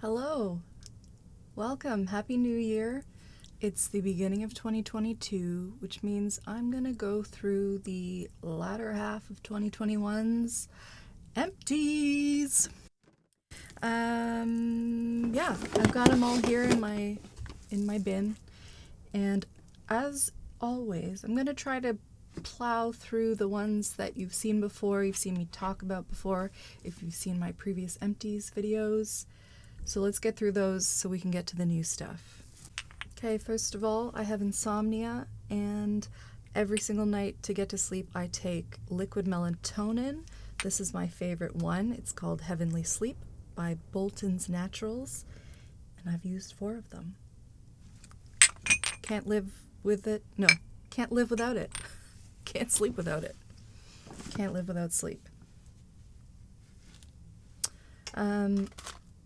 Hello, welcome, Happy New Year. It's the beginning of 2022, which means I'm gonna go through the latter half of 2021's empties. Yeah, I've got them all here in my bin, and as always, I'm gonna try to plow through the ones that you've seen before, you've seen me talk about before, if you've seen my previous empties videos. So let's get through those so we can get to the new stuff. Okay, first of all, I have insomnia, and every single night to get to sleep I take liquid melatonin. This is my favorite one. It's called Heavenly Sleep by Bolton's Naturals, and I've used 4 of them. Can't live with it. No, can't live without it. Can't sleep without it. Can't live without sleep.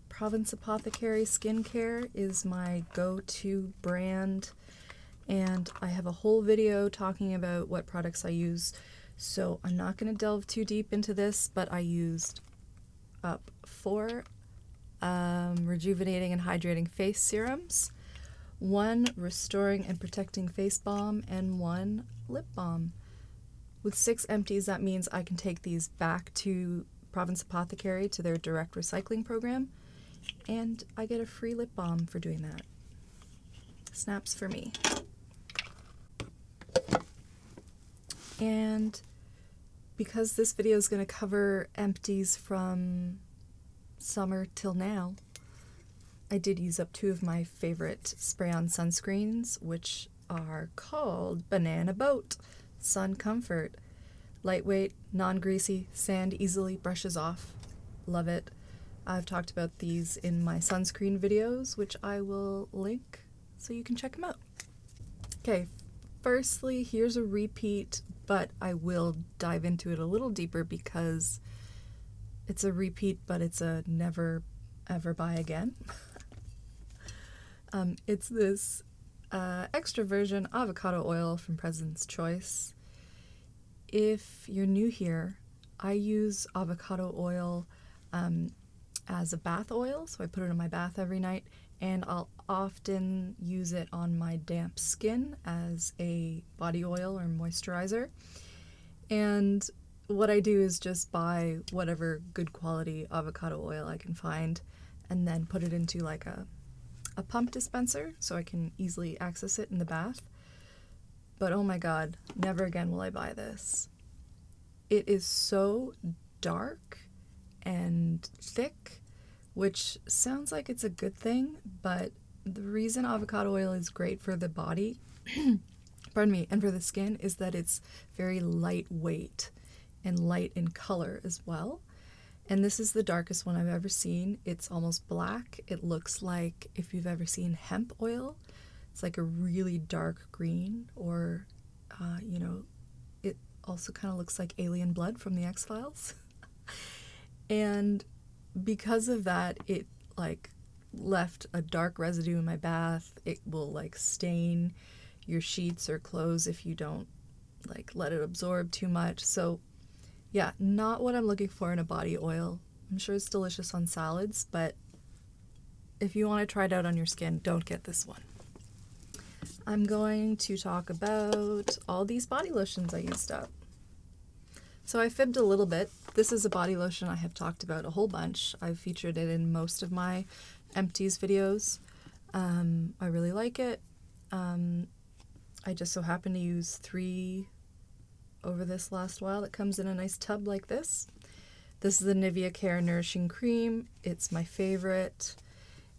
Province Apothecary skincare is my go-to brand, and I have a whole video talking about what products I use, so I'm not going to delve too deep into this, but I used up 4 rejuvenating and hydrating face serums, 1 restoring and protecting face balm, and 1 lip balm. With 6 empties, that means I can take these back to Province Apothecary to their direct recycling program, and I get a free lip balm for doing that. Snaps for me. And because this video is going to cover empties from summer till now, I did use up 2 of my favorite spray-on sunscreens, which are called Banana Boat Sun Comfort. Lightweight, non-greasy, sand easily brushes off. Love it. I've talked about these in my sunscreen videos, which I will link so you can check them out. Okay, firstly, here's a repeat, but I will dive into it a little deeper because it's a repeat, but it's a never ever buy again. It's this extra virgin avocado oil from President's Choice. If you're new here, I use avocado oil as a bath oil, so I put it in my bath every night, and I'll often use it on my damp skin as a body oil or moisturizer. And what I do is just buy whatever good quality avocado oil I can find and then put it into like a pump dispenser so I can easily access it in the bath. But oh my god, never again will I buy this. It is so dark and thick, which sounds like it's a good thing, but the reason avocado oil is great for the body, pardon me, and for the skin is that it's very lightweight and light in color as well. And this is the darkest one I've ever seen. It's almost black. It looks like if you've ever seen hemp oil. It's like a really dark green, or, it also kind of looks like alien blood from the X-Files. And because of that, it like left a dark residue in my bath. It will like stain your sheets or clothes if you don't like let it absorb too much. So yeah, not what I'm looking for in a body oil. I'm sure it's delicious on salads, but if you want to try it out on your skin, don't get this one. I'm going to talk about all these body lotions I used up. So I fibbed a little bit. This is a body lotion I have talked about a whole bunch. I've featured it in most of my empties videos. I really like it. I just so happen to use 3 over this last while. It comes in a nice tub like this. This is the Nivea Care Nourishing Cream. It's my favorite,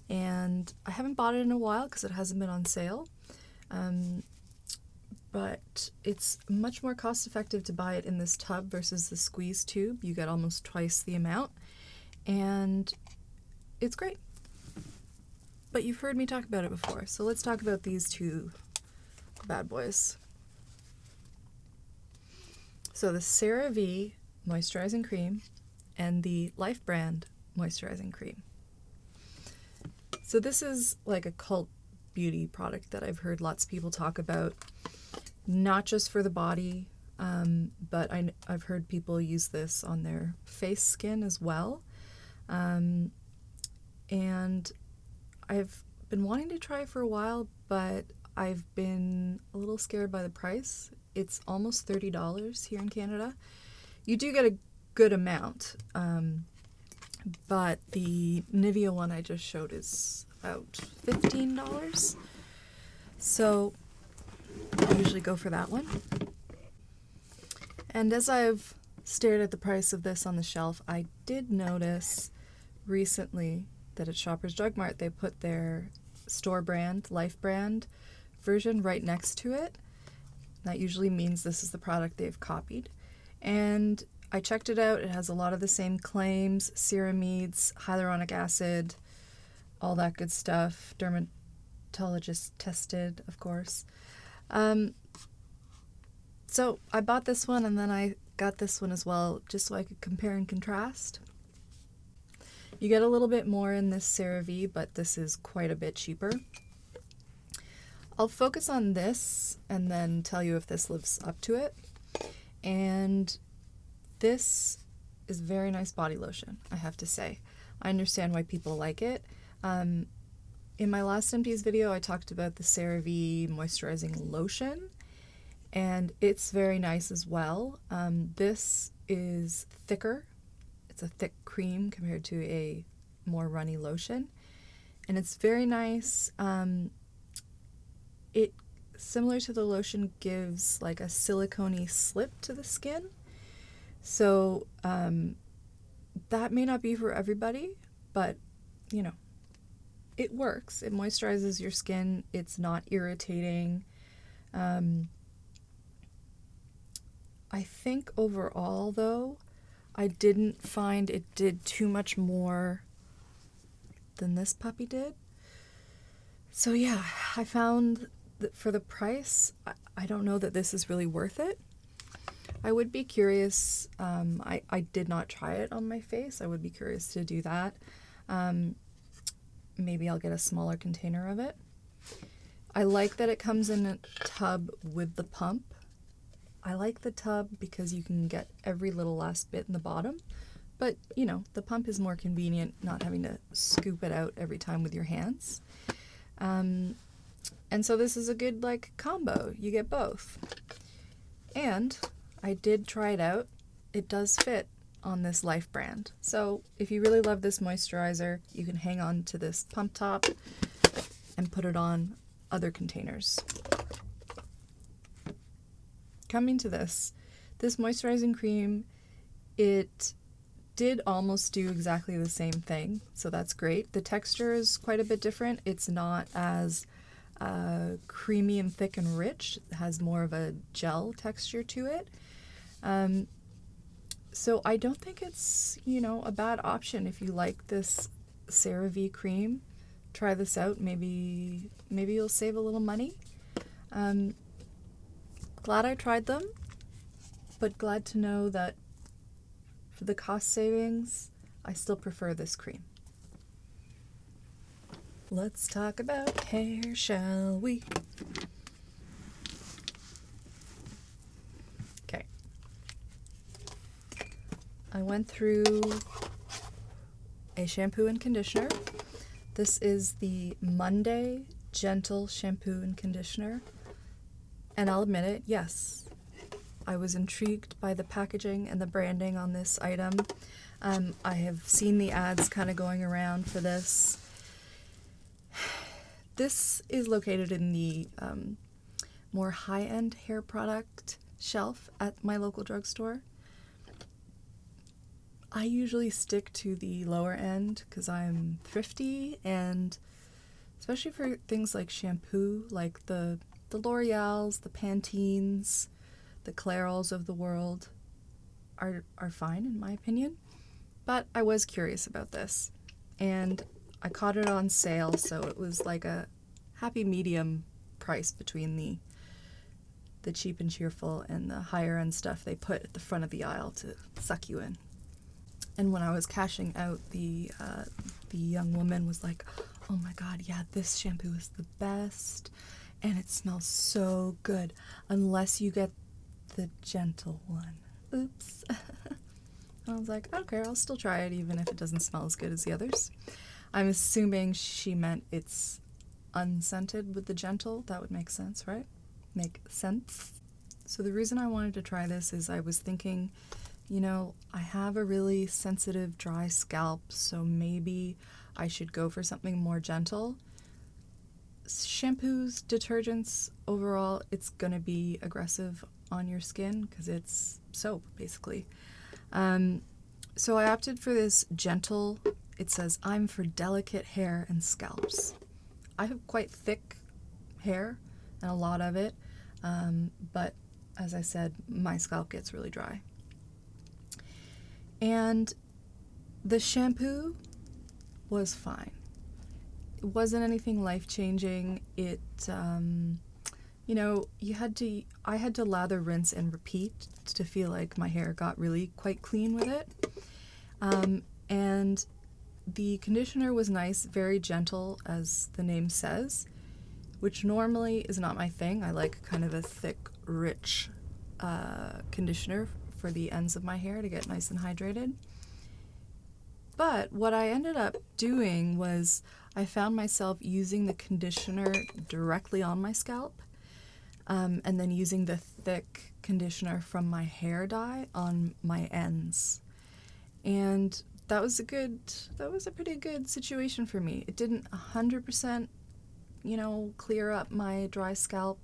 and I haven't bought it in a while because it hasn't been on sale. But it's much more cost effective to buy it in this tub versus the squeeze tube. You get almost twice the amount, and it's great. But you've heard me talk about it before, so let's talk about these 2 bad boys. So the Cerave Moisturizing Cream and the Life Brand Moisturizing Cream. So this is like a cult beauty product that I've heard lots of people talk about, not just for the body, but I've heard people use this on their face skin as well. and I've been wanting to try it for a while, but I've been a little scared by the price. It's almost $30 here in Canada. You do get a good amount, but the Nivea one I just showed is about $15. So I usually go for that one. And as I've stared at the price of this on the shelf, I did notice recently that at Shoppers Drug Mart they put their store brand, Life brand version right next to it. That usually means this is the product they've copied. And I checked it out. It has a lot of the same claims, ceramides, hyaluronic acid, all that good stuff. Dermatologist tested, of course. So I bought this one, and then I got this one as well, just so I could compare and contrast. You get a little bit more in this Cerave, but this is quite a bit cheaper. I'll focus on this and then tell you if this lives up to it. And this is very nice body lotion, I have to say. I understand why people like it. In my last Empties video, I talked about the Cerave Moisturizing Lotion, and it's very nice as well. This is thicker. It's a thick cream compared to a more runny lotion, and it's very nice. It, similar to the lotion, gives like a silicone-y slip to the skin. So that may not be for everybody, but you know, it works. It moisturizes your skin. It's not irritating. I think overall, though, I didn't find it did too much more than this puppy did. So yeah, I found that for the price, I don't know that this is really worth it. I would be curious. I did not try it on my face. I would be curious to do that. Maybe I'll get a smaller container of it. I like that it comes in a tub with the pump. I like the tub because you can get every little last bit in the bottom, but you know, the pump is more convenient, not having to scoop it out every time with your hands. And so this is a good like combo. You get both. And I did try it out. It does fit on this Life brand. So if you really love this moisturizer, you can hang on to this pump top and put it on other containers. Coming to this moisturizing cream, it did almost do exactly the same thing, so that's great. The texture is quite a bit different. It's not as creamy and thick and rich. It has more of a gel texture to it. So I don't think it's, you know, a bad option if you like this Cerave cream. Try this out. Maybe you'll save a little money. Glad I tried them, but glad to know that for the cost savings, I still prefer this cream. Let's talk about hair, shall we? Okay. I went through a shampoo and conditioner. This is the Monday Gentle Shampoo and Conditioner. And I'll admit it, yes, I was intrigued by the packaging and the branding on this item. I have seen the ads kind of going around for this. This is located in the more high-end hair product shelf at my local drugstore. I usually stick to the lower end because I'm thrifty, and especially for things like shampoo, like the Loreals, the Pantenes, the Clairol's of the world are fine in my opinion. But I was curious about this, and I caught it on sale, so it was like a happy medium price between the cheap and cheerful and the higher end stuff they put at the front of the aisle to suck you in. And when I was cashing out, the young woman was like, "Oh my god, yeah, this shampoo is the best. And it smells so good, unless you get the gentle one." Oops. I was like, I don't care, I'll still try it even if it doesn't smell as good as the others. I'm assuming she meant it's unscented with the gentle. That would make sense, right? Make sense. So the reason I wanted to try this is I was thinking, I have a really sensitive dry scalp, so maybe I should go for something more gentle. Shampoos, detergents, overall, it's gonna be aggressive on your skin because it's soap, basically. So I opted for this gentle. It says, I'm for delicate hair and scalps. I have quite thick hair and a lot of it, but as I said, my scalp gets really dry. And the shampoo was fine. It wasn't anything life-changing. It, I had to lather, rinse, and repeat to feel like my hair got really quite clean with it. And the conditioner was nice, very gentle, as the name says, which normally is not my thing. I like kind of a thick, rich conditioner for the ends of my hair to get nice and hydrated. But what I ended up doing was I found myself using the conditioner directly on my scalp, and then using the thick conditioner from my hair dye on my ends. And that was a pretty good situation for me. It didn't 100%, clear up my dry scalp.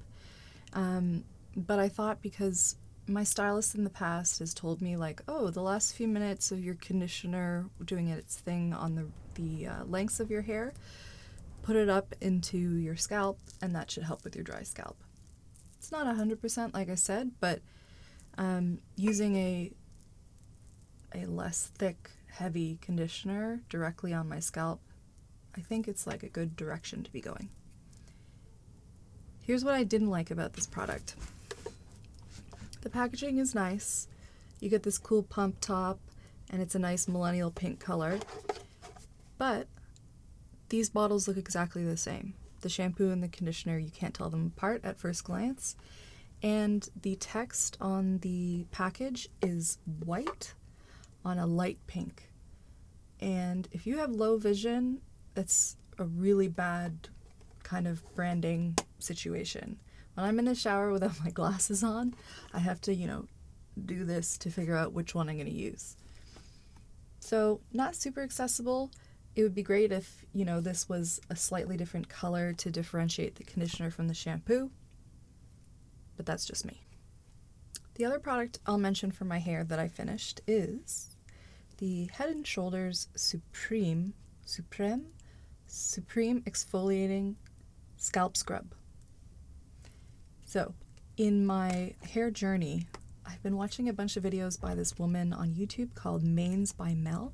But I thought, because my stylist in the past has told me, like, oh, the last few minutes of your conditioner doing its thing on the lengths of your hair, put it up into your scalp, and that should help with your dry scalp. It's not 100%, like I said, but using a less thick, heavy conditioner directly on my scalp, I think it's like a good direction to be going. Here's what I didn't like about this product. The packaging is nice. You get this cool pump top, and it's a nice millennial pink color. But these bottles look exactly the same. The shampoo and the conditioner, you can't tell them apart at first glance. And the text on the package is white on a light pink. And if you have low vision, that's a really bad kind of branding situation. When I'm in the shower without my glasses on, I have to, do this to figure out which one I'm going to use. So not super accessible. It would be great if, this was a slightly different color to differentiate the conditioner from the shampoo, but that's just me. The other product I'll mention for my hair that I finished is the Head & Shoulders Supreme Exfoliating Scalp Scrub. So, in my hair journey, I've been watching a bunch of videos by this woman on YouTube called Mains by Mel.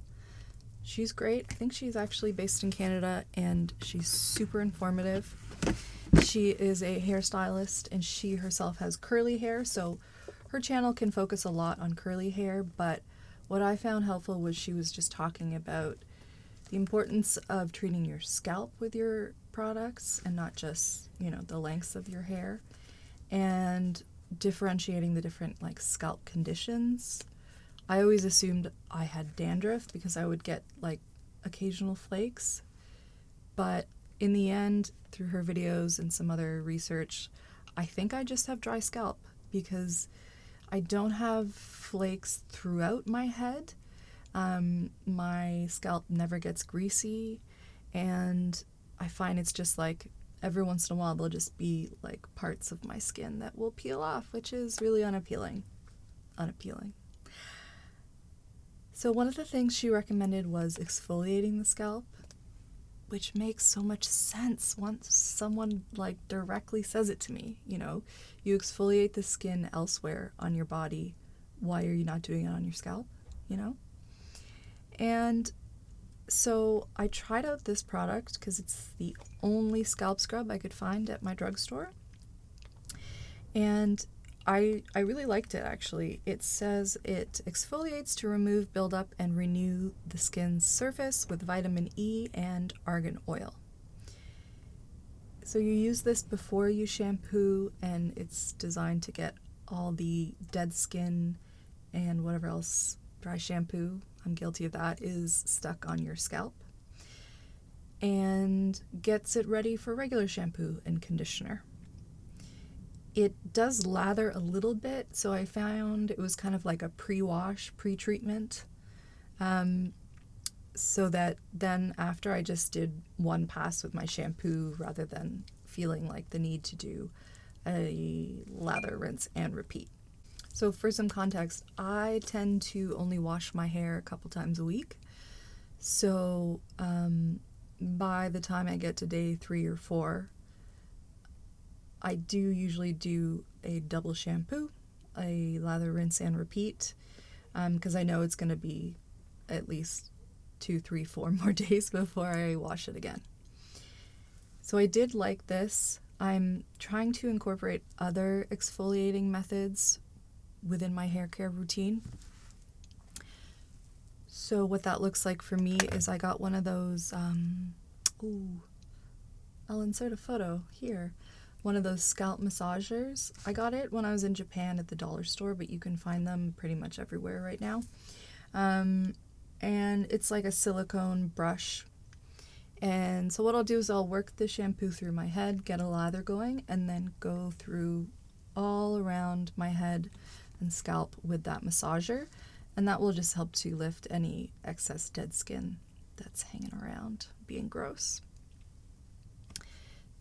She's great. I think she's actually based in Canada, and she's super informative. She is a hairstylist, and she herself has curly hair, so her channel can focus a lot on curly hair, but what I found helpful was she was just talking about the importance of treating your scalp with your products and not just, the lengths of your hair, and differentiating the different scalp conditions. I always assumed I had dandruff because I would get occasional flakes, but in the end, through her videos and some other research, I think I just have dry scalp because I don't have flakes throughout my head. My scalp never gets greasy, and I find it's just every once in a while there'll just be parts of my skin that will peel off, which is really unappealing. So one of the things she recommended was exfoliating the scalp, which makes so much sense once someone directly says it to me. You exfoliate the skin elsewhere on your body. Why are you not doing it on your scalp? And so I tried out this product because it's the only scalp scrub I could find at my drugstore. And I really liked it, actually. It says it exfoliates to remove buildup and renew the skin's surface with vitamin E and argan oil. So you use this before you shampoo, and it's designed to get all the dead skin and whatever else dry shampoo, I'm guilty of that, is stuck on your scalp. and gets it ready for regular shampoo and conditioner. It does lather a little bit, so I found it was kind of like a pre-wash, pre-treatment, so that then after I just did one pass with my shampoo rather than feeling like the need to do a lather, rinse, and repeat. So for some context, I tend to only wash my hair a couple times a week. So by the time I get to day 3 or 4, I do usually do a double shampoo, a lather, rinse, and repeat, because I know it's going to be at least 2, 3, 4 more days before I wash it again. So I did like this. I'm trying to incorporate other exfoliating methods within my hair care routine. So what that looks like for me is I got one of those, I'll insert a photo here. One of those scalp massagers. I got it when I was in Japan at the dollar store, but you can find them pretty much everywhere right now. And it's like a silicone brush. And so what I'll do is I'll work the shampoo through my head, get a lather going, and then go through all around my head and scalp with that massager. And that will just help to lift any excess dead skin that's hanging around, being gross.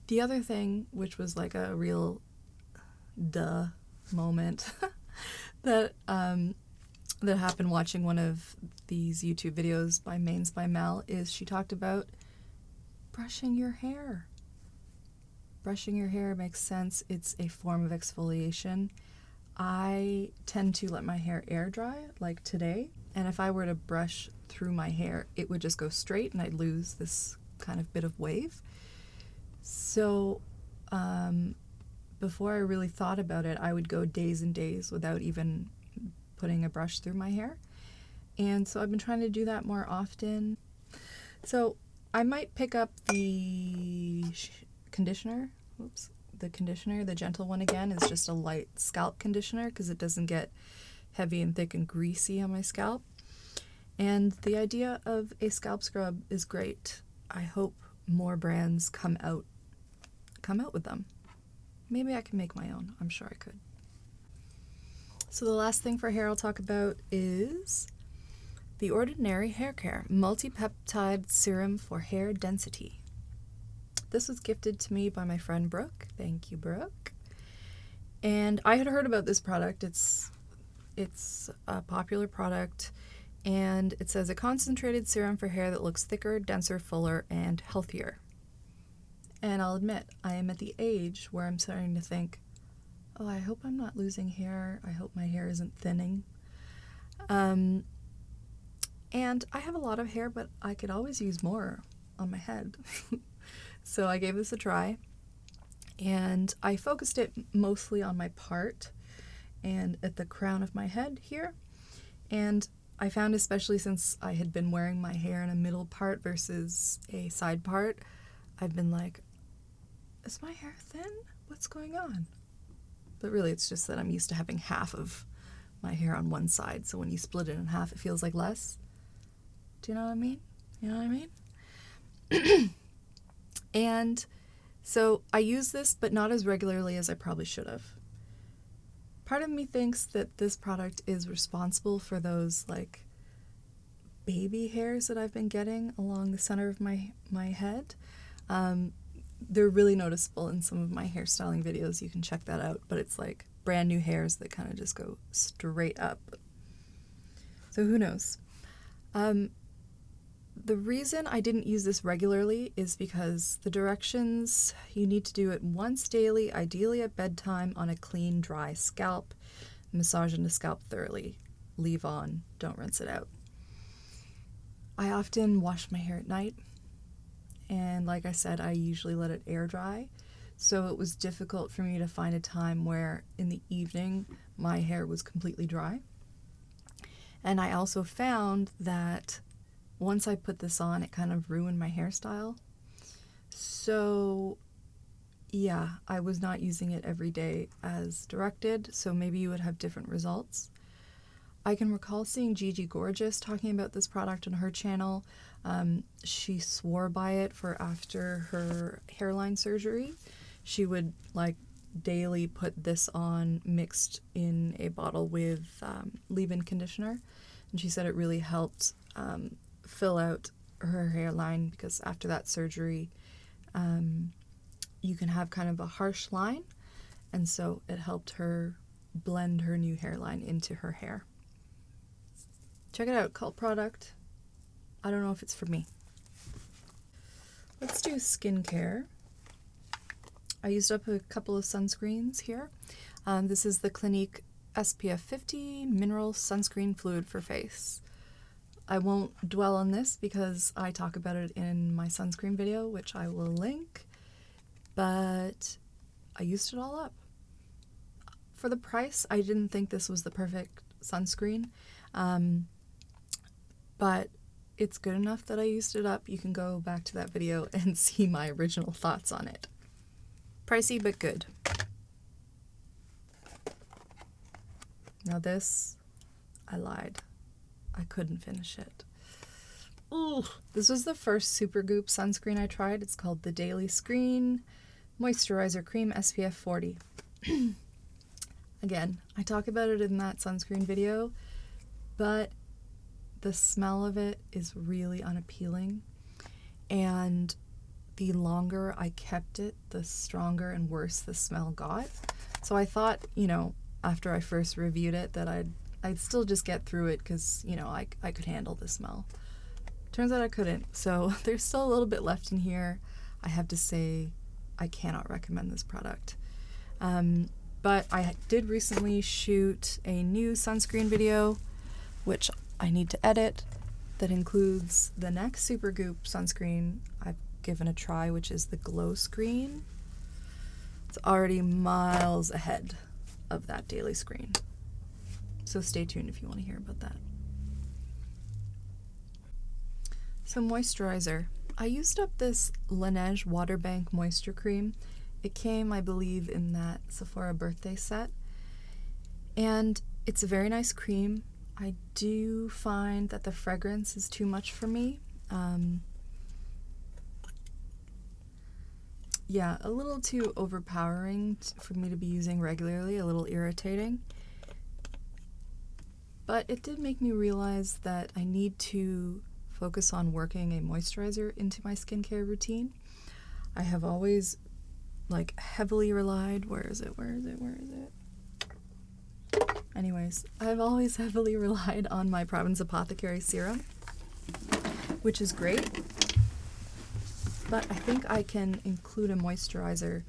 The other thing, which was like a real duh moment that happened watching one of these YouTube videos by Mains by Mel, is she talked about brushing your hair. Brushing your hair makes sense. It's a form of exfoliation. I tend to let my hair air dry, like today, and if I were to brush through my hair, it would just go straight and I'd lose this kind of bit of wave. So before I really thought about it, I would go days and days without even putting a brush through my hair. And so I've been trying to do that more often. So I might pick up the conditioner. Oops. The conditioner, the gentle one again, is just a light scalp conditioner because it doesn't get heavy and thick and greasy on my scalp. And the idea of a scalp scrub is great. I hope more brands come out with them. Maybe I can make my own. I'm sure I could. So the last thing for hair I'll talk about is the Ordinary Hair Care Multi-Peptide Serum for Hair Density. This was gifted to me by my friend Brooke. Thank you, Brooke. And I had heard about this product. It's a popular product, and it says a concentrated serum for hair that looks thicker, denser, fuller, and healthier. And I'll admit, I am at the age where I'm starting to think, oh, I hope I'm not losing hair. I hope my hair isn't thinning. And I have a lot of hair, but I could always use more on my head. So I gave this a try, and I focused it mostly on my part and at the crown of my head here. And I found, especially since I had been wearing my hair in a middle part versus a side part, I've been like, is my hair thin? What's going on? But really, it's just that I'm used to having half of my hair on one side, so when you split it in half, it feels like less. Do you know what I mean? You know what I mean? And so I use this, but not as regularly as I probably should have. Part of me thinks that this product is responsible for those like baby hairs that I've been getting along the center of my head. They're really noticeable in some of my hairstyling videos. You can check that out, but it's like brand new hairs that kind of just go straight up. So who knows? The reason I didn't use this regularly is because the directions, you need to do it once daily, ideally at bedtime on a clean, dry scalp. Massage into scalp thoroughly. Leave on, don't rinse it out. I often wash my hair at night, and like I said, I usually let it air dry. So it was difficult for me to find a time where in the evening my hair was completely dry. And I also found that once I put this on, it kind of ruined my hairstyle. So yeah, I was not using it every day as directed, so maybe you would have different results. I can recall seeing Gigi Gorgeous talking about this product on her channel. She swore by it for after her hairline surgery. She would like daily put this on mixed in a bottle with leave-in conditioner, and she said it really helped fill out her hairline, because after that surgery you can have kind of a harsh line, and so it helped her blend her new hairline into her hair. Check it out, cult product. I don't know if it's for me. Let's do skincare. I used up a couple of sunscreens here. This is the Clinique SPF 50 Mineral Sunscreen Fluid for Face. I won't dwell on this because I talk about it in my sunscreen video, which I will link, but I used it all up. For the price, I didn't think this was the perfect sunscreen, but it's good enough that I used it up. You can go back to that video and see my original thoughts on it. Pricey, but good. Now this, I lied. I couldn't finish it. Ooh, this was the first Supergoop sunscreen I tried. It's called the Dailyscreen Moisturizer Cream SPF 40. Again, I talk about it in that sunscreen video, but the smell of it is really unappealing, and the longer I kept it, the stronger and worse the smell got. So I thought, you know, after I first reviewed it, that I'd still just get through it because, you know, I could handle the smell. Turns out I couldn't, so there's still a little bit left in here. I have to say, I cannot recommend this product. But I did recently shoot a new sunscreen video, which I need to edit, that includes the next Supergoop sunscreen I've given a try, which is the Glow Screen. It's already miles ahead of that Dailyscreen. So stay tuned if you want to hear about that. So moisturizer. I used up this Laneige Water Bank Moisture Cream. It came, I believe, in that Sephora birthday set. And it's a very nice cream. I do find that the fragrance is too much for me. Yeah, a little too overpowering for me to be using regularly, a little irritating. But it did make me realize that I need to focus on working a moisturizer into my skincare routine. I have always like heavily relied, where is it? Anyways, I've always heavily relied on my Province Apothecary serum, which is great, but I think I can include a moisturizer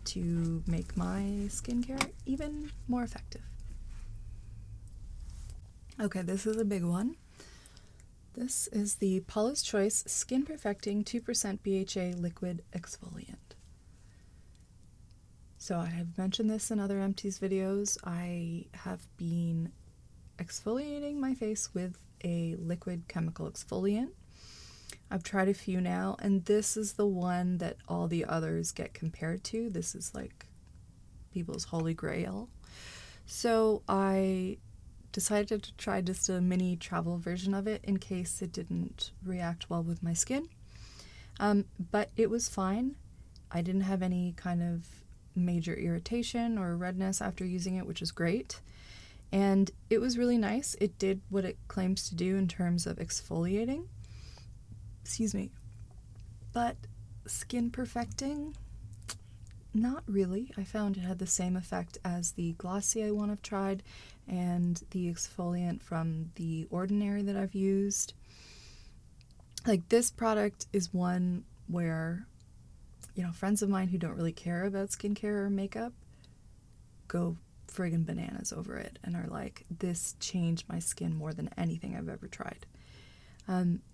to make my skincare even more effective. Okay, this is a big one. This is the Paula's Choice Skin Perfecting 2% BHA Liquid Exfoliant. So I have mentioned this in other Empties videos. I have been exfoliating my face with a liquid chemical exfoliant. I've tried a few now, and this is the one that all the others get compared to. This is like people's holy grail. So I decided to try just a mini travel version of it in case it didn't react well with my skin. But it was fine. I didn't have any kind of major irritation or redness after using it, which is great. And it was really nice. It did what it claims to do in terms of exfoliating. Excuse me. But skin perfecting, not really. I found it had the same effect as the Glossier one I've tried and the exfoliant from the Ordinary that I've used. Like, this product is one where, you know, friends of mine who don't really care about skincare or makeup go friggin' bananas over it and are like, this changed my skin more than anything I've ever tried.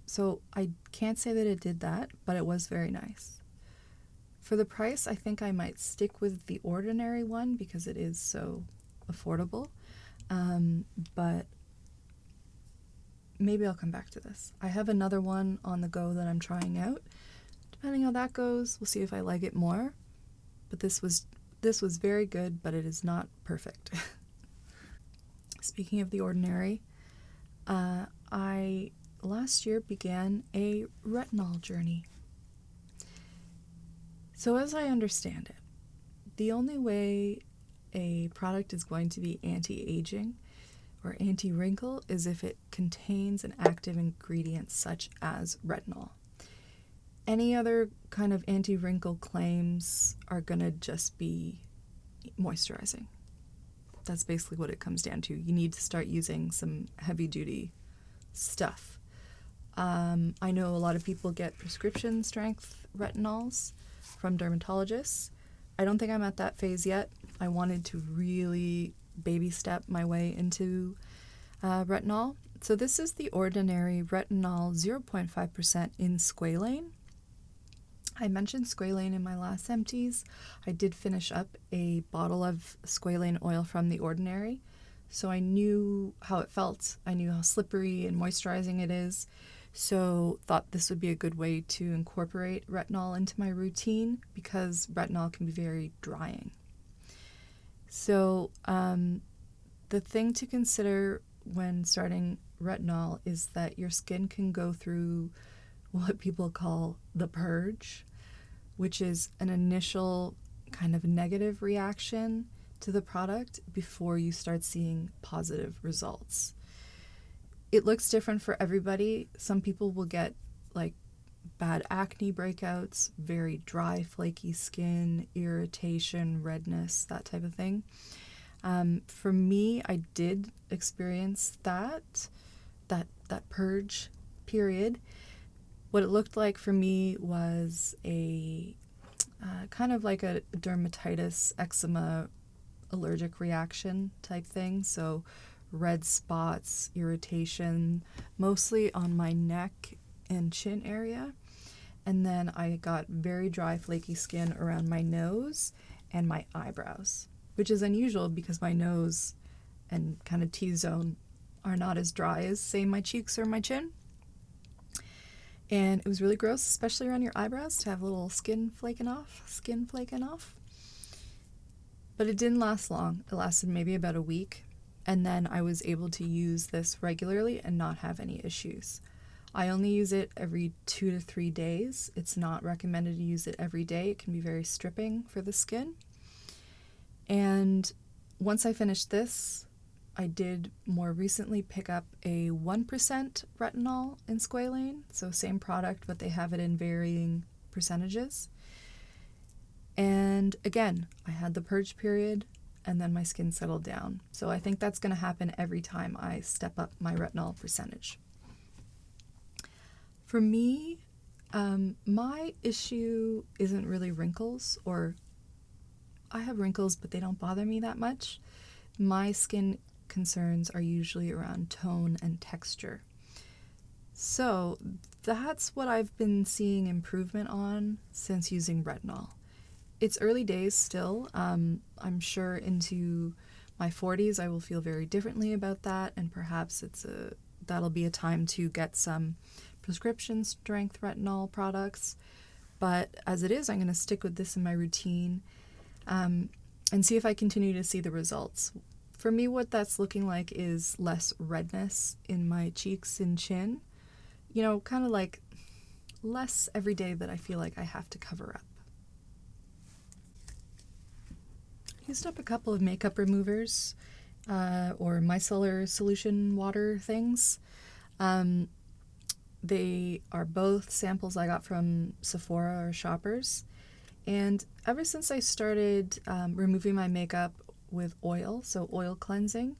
So I can't say that it did that, but it was very nice. For the price, I think I might stick with the Ordinary one because it is so affordable. But maybe I'll come back to this. I have another one on the go that I'm trying out. Depending how that goes, we'll see if I like it more. But this was very good, but it is not perfect. Speaking of the Ordinary, I last year began a retinol journey. So as I understand it, the only way a product is going to be anti-aging or anti-wrinkle is if it contains an active ingredient such as retinol. Any other kind of anti-wrinkle claims are going to just be moisturizing. That's basically what it comes down to. You need to start using some heavy-duty stuff. I know a lot of people get prescription strength retinols from dermatologists. I don't think I'm at that phase yet. I wanted to really baby step my way into retinol. So this is the Ordinary Retinol 0.5% in Squalane. I mentioned Squalane in my last Empties. I did finish up a bottle of Squalane oil from the Ordinary, so I knew how it felt. I knew how slippery and moisturizing it is, so thought this would be a good way to incorporate retinol into my routine because retinol can be very drying. So the thing to consider when starting retinol is that your skin can go through what people call the purge, which is an initial kind of negative reaction to the product before you start seeing positive results. It looks different for everybody. Some people will get like bad acne breakouts, very dry, flaky skin, irritation, redness, that type of thing. For me, I did experience that purge period. What it looked like for me was a kind of like a dermatitis, eczema, allergic reaction type thing. So red spots, irritation, mostly on my neck and chin area. And then I got very dry, flaky skin around my nose and my eyebrows, which is unusual because my nose and kind of T-zone are not as dry as, say, my cheeks or my chin. And it was really gross, especially around your eyebrows, to have a little skin flaking off. But it didn't last long. It lasted maybe about a week. And then I was able to use this regularly and not have any issues. I only use it every 2 to 3 days. It's not recommended to use it every day. It can be very stripping for the skin. And once I finished this, I did more recently pick up a 1% retinol in Squalane, so same product, but they have it in varying percentages. And again, I had the purge period, and then my skin settled down. So I think that's going to happen every time I step up my retinol percentage. For me, my issue isn't really wrinkles, or I have wrinkles, but they don't bother me that much. My skin concerns are usually around tone and texture. So that's what I've been seeing improvement on since using retinol. It's early days still. I'm sure into my 40s I will feel very differently about that, and perhaps that'll be a time to get some prescription strength retinol products. But as it is, I'm going to stick with this in my routine and see if I continue to see the results. For me, what that's looking like is less redness in my cheeks and chin. You know, kind of like less every day that I feel like I have to cover up. Used up a couple of makeup removers or micellar solution water things. They are both samples I got from Sephora or Shoppers. And ever since I started removing my makeup with oil, so oil cleansing,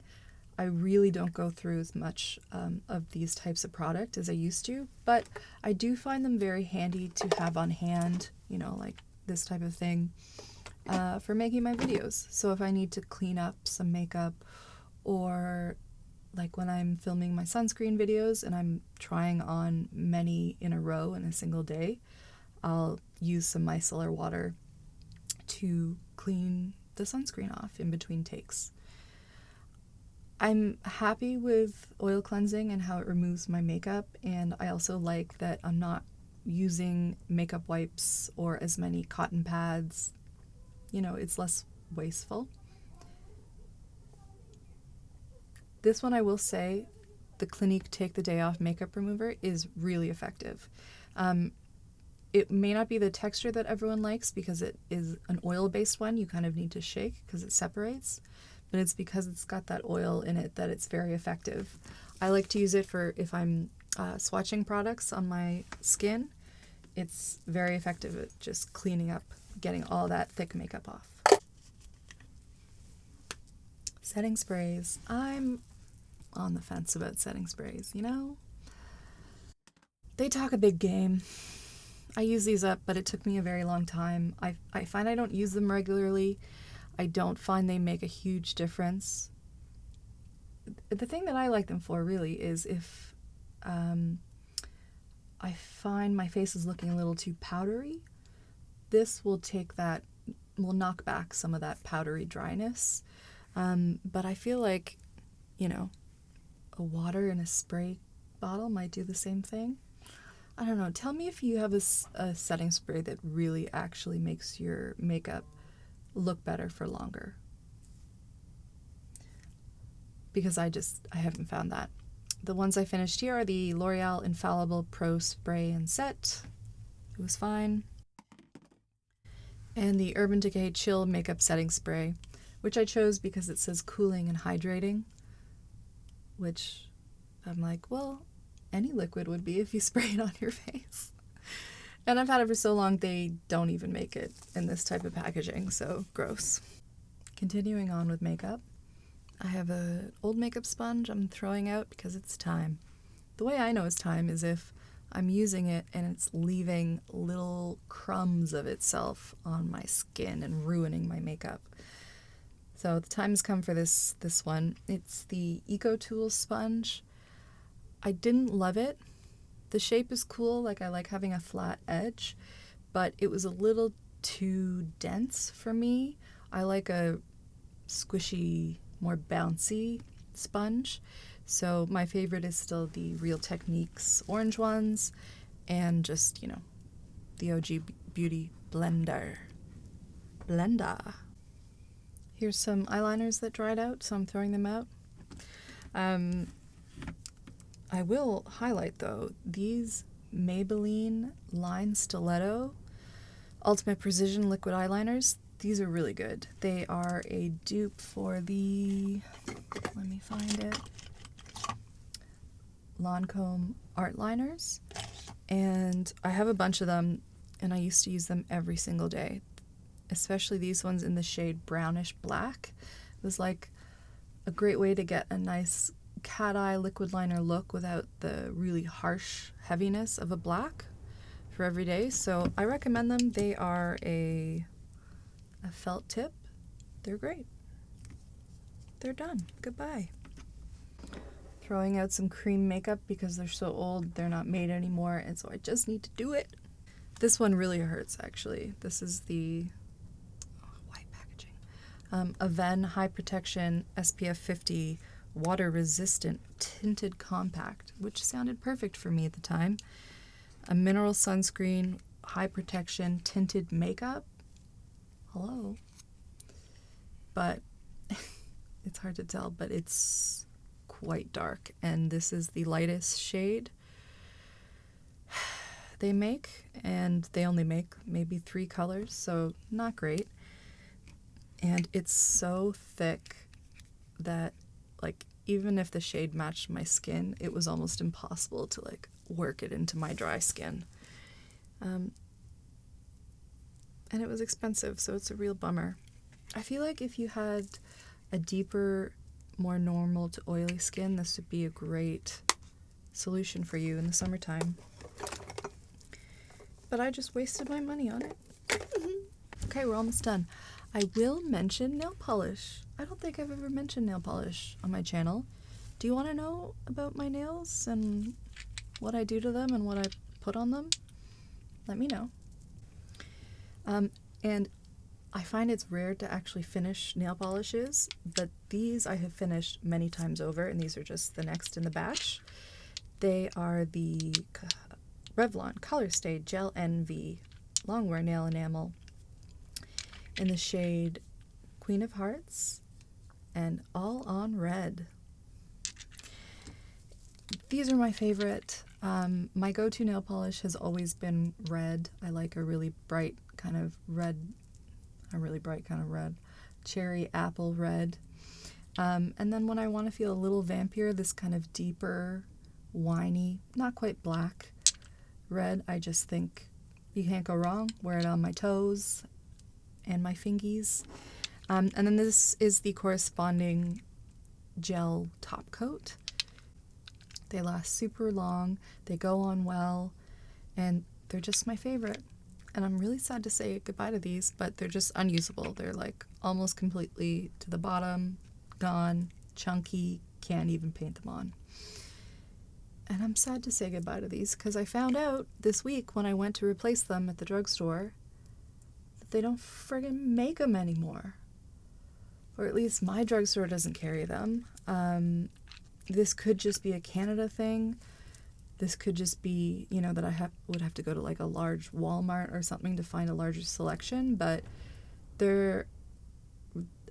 I really don't go through as much of these types of product as I used to, but I do find them very handy to have on hand, you know, like this type of thing, for making my videos. So if I need to clean up some makeup, or like when I'm filming my sunscreen videos and I'm trying on many in a row in a single day, I'll use some micellar water to clean the sunscreen off in between takes. I'm happy with oil cleansing and how it removes my makeup, and I also like that I'm not using makeup wipes or as many cotton pads. You know, it's less wasteful. This one I will say, the Clinique Take the Day Off Makeup Remover is really effective. It may not be the texture that everyone likes because it is an oil-based one. You kind of need to shake because it separates, but it's because it's got that oil in it that it's very effective. I like to use it for if I'm swatching products on my skin. It's very effective at just cleaning up, getting all that thick makeup off. Setting sprays. I'm on the fence about setting sprays, you know? They talk a big game. I use these up, but it took me a very long time. I find I don't use them regularly. I don't find they make a huge difference. The thing that I like them for really is if I find my face is looking a little too powdery, this will will knock back some of that powdery dryness. But I feel like, you know, a water in a spray bottle might do the same thing. I don't know. Tell me if you have a setting spray that really actually makes your makeup look better for longer. Because I haven't found that. The ones I finished here are the L'Oreal Infallible Pro Spray and Set. It was fine. And the Urban Decay Chill Makeup Setting Spray, which I chose because it says cooling and hydrating, which I'm like, well, any liquid would be if you spray it on your face. And I've had it for so long, they don't even make it in this type of packaging, so gross. Continuing on with makeup, I have an old makeup sponge I'm throwing out because it's time. The way I know it's time is if I'm using it and it's leaving little crumbs of itself on my skin and ruining my makeup. So the time has come for this one. It's the Ecotools sponge. I didn't love it. The shape is cool, like I like having a flat edge, but it was a little too dense for me. I like a squishy, more bouncy sponge. So my favorite is still the Real Techniques orange ones and just, you know, the OG Beauty Blender. Here's some eyeliners that dried out, so I'm throwing them out. I will highlight, though, these Maybelline Line Stilleto Ultimate Precision Liquid Eyeliners. These are really good. They are a dupe for the, let me find it, Lancome Art Liners. And I have a bunch of them, and I used to use them every single day, especially these ones in the shade Brownish Black. It was like a great way to get a nice cat eye liquid liner look without the really harsh heaviness of a black for every day. So I recommend them. They are a felt tip. They're great. They're done. Goodbye. Throwing out some cream makeup because they're so old, they're not made anymore, and so I just need to do it. This one really hurts, actually. This is the white packaging. Aven High Protection SPF 50 Water Resistant Tinted Compact, which sounded perfect for me at the time. A mineral sunscreen, high protection, tinted makeup. Hello. But it's hard to tell, but it's quite dark, and this is the lightest shade they make, and they only make maybe 3 colors, so not great. And it's so thick that, like, even if the shade matched my skin, it was almost impossible to, like, work it into my dry skin. And it was expensive, so it's a real bummer. I feel like if you had a deeper, more normal to oily skin, this would be a great solution for you in the summertime. But I just wasted my money on it. Okay, we're almost done. I will mention nail polish. I don't think I've ever mentioned nail polish on my channel. Do you want to know about my nails and what I do to them and what I put on them? Let me know. And I find it's rare to actually finish nail polishes, but these I have finished many times over, and these are just the next in the batch. They are the Revlon Color Stay Gel NV Longwear Nail Enamel in the shade Queen of Hearts and All on Red. these are my favorite. My go-to nail polish has always been red. I like a really bright kind of red, cherry apple red. And then when I want to feel a little vampier, this kind of deeper, winey, not quite black red. I just think you can't go wrong. Wear it on my toes and my fingies. And then this is the corresponding gel top coat. They last super long, they go on well, and they're just my favorite. And I'm really sad to say goodbye to these, but they're just unusable. They're like almost completely to the bottom, gone, chunky, can't even paint them on. And I'm sad to say goodbye to these because I found out this week when I went to replace them at the drugstore that they don't friggin' make them anymore. Or at least my drugstore doesn't carry them. This could just be a Canada thing. This could just be, you know, that I would have to go to like a large Walmart or something to find a larger selection. But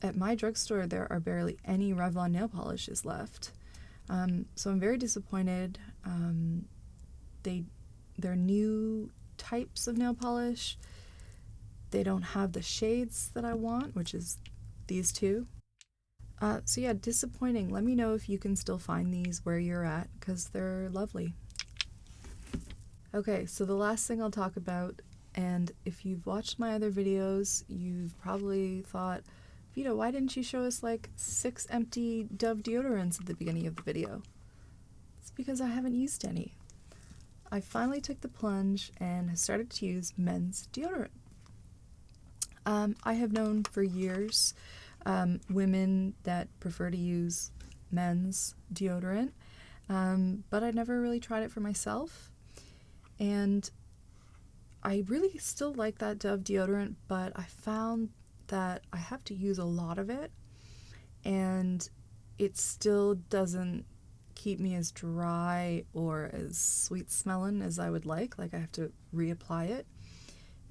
at my drugstore, there are barely any Revlon nail polishes left. So I'm very disappointed. They're new types of nail polish. They don't have the shades that I want, which is these two. So yeah, disappointing. Let me know if you can still find these where you're at, because they're lovely. Okay, so the last thing I'll talk about, and if you've watched my other videos, you've probably thought, Vita, why didn't you show us like 6 empty Dove deodorants at the beginning of the video? It's because I haven't used any. I finally took the plunge and have started to use men's deodorant. I have known for years women that prefer to use men's deodorant, but I never really tried it for myself. And I really still like that Dove deodorant, but I found that I have to use a lot of it, and it still doesn't keep me as dry or as sweet smelling as I would like. Like I have to reapply it.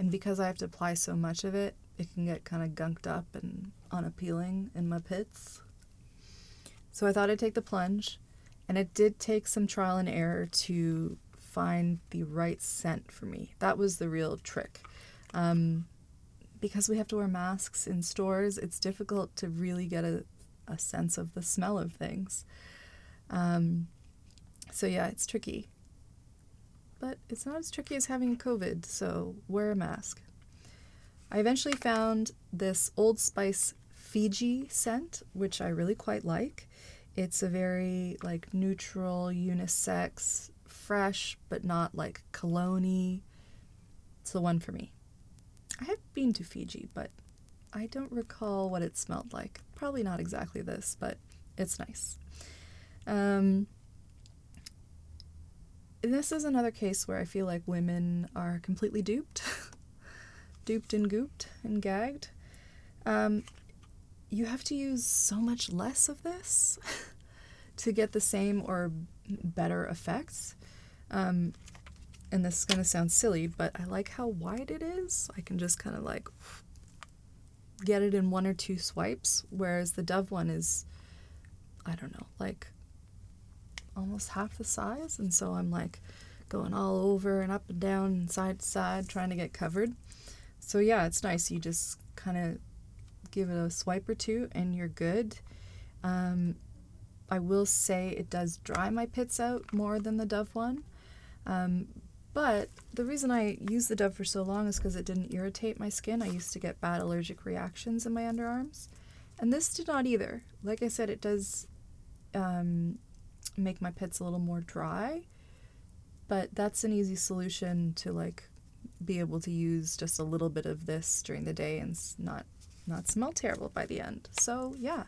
And because I have to apply so much of it, it can get kind of gunked up and unappealing in my pits. So I thought I'd take the plunge, and it did take some trial and error to find the right scent for me. That was the real trick. Because we have to wear masks in stores, it's difficult to really get a sense of the smell of things. So yeah, it's tricky. But it's not as tricky as having COVID, so wear a mask. I eventually found this Old Spice Fiji scent, which I really quite like. It's a very like neutral, unisex, fresh, but not like cologne-y. It's the one for me. I have been to Fiji, but I don't recall what it smelled like. Probably not exactly this, but it's nice. This is another case where I feel like women are completely duped. Duped and gooped and gagged. You have to use so much less of this to get the same or better effects. And this is going to sound silly, but I like how wide it is. I can just kind of like get it in 1 or 2 swipes, whereas the Dove one is, I don't know, like almost half the size. And so I'm like going all over and up and down and side to side trying to get covered. So yeah, it's nice. You just kind of give it a swipe or 2 and you're good. I will say it does dry my pits out more than the Dove one. But the reason I used the Dove for so long is because it didn't irritate my skin. I used to get bad allergic reactions in my underarms. And this did not either. Like I said, it does make my pits a little more dry. But that's an easy solution to like be able to use just a little bit of this during the day and not smell terrible by the end. So yeah.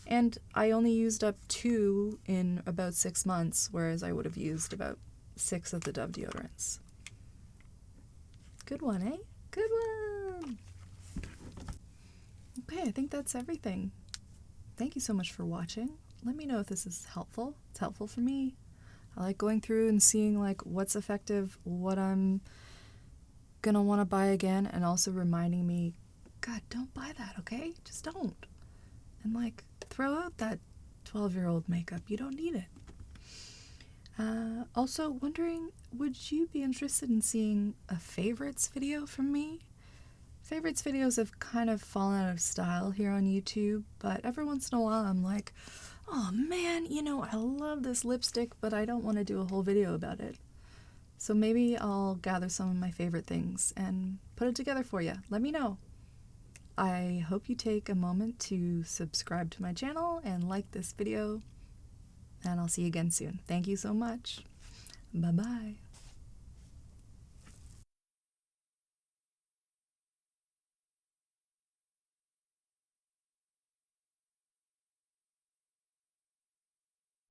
And I only used up 2 in about 6 months, whereas I would have used about 6 of the Dove deodorants. Good one, eh? Good one! Okay, I think that's everything. Thank you so much for watching. Let me know if this is helpful. It's helpful for me. I like going through and seeing like what's effective, what I'm gonna want to buy again, and also reminding me, God, don't buy that, okay? Just don't. And like, throw out that 12-year-old makeup. You don't need it. Also wondering, would you be interested in seeing a favorites video from me? Favorites videos have kind of fallen out of style here on YouTube, but every once in a while I'm like, oh man, you know, I love this lipstick, but I don't want to do a whole video about it. So maybe I'll gather some of my favorite things and put it together for you. Let me know. I hope you take a moment to subscribe to my channel and like this video, and I'll see you again soon. Thank you so much. Bye-bye.